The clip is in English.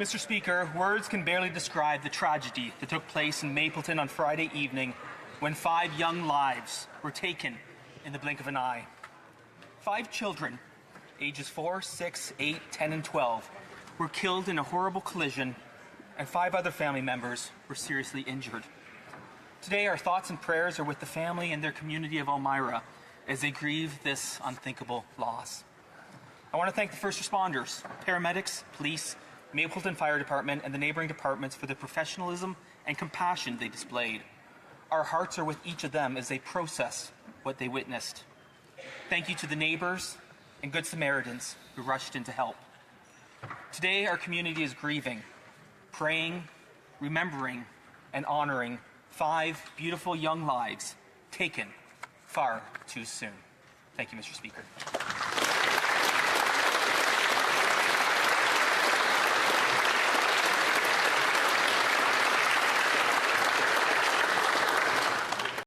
Mr. Speaker, words can barely describe the tragedy that took place in Mapleton on Friday evening when 5 young lives were taken in the blink of an eye. 5 children, ages 4, 6, 8, 10 and 12, were killed in a horrible collision, and 5 other family members were seriously injured. Today, our thoughts and prayers are with the family and their community of Elmira as they grieve this unthinkable loss. I want to thank the first responders, paramedics, police, Mapleton Fire Department, and the neighbouring departments for the professionalism and compassion they displayed. Our hearts are with each of them as they process what they witnessed. Thank you to the neighbours and Good Samaritans who rushed in to help. Today, our community is grieving, praying, remembering, and honouring 5 beautiful young lives taken far too soon. Thank you, Mr. Speaker.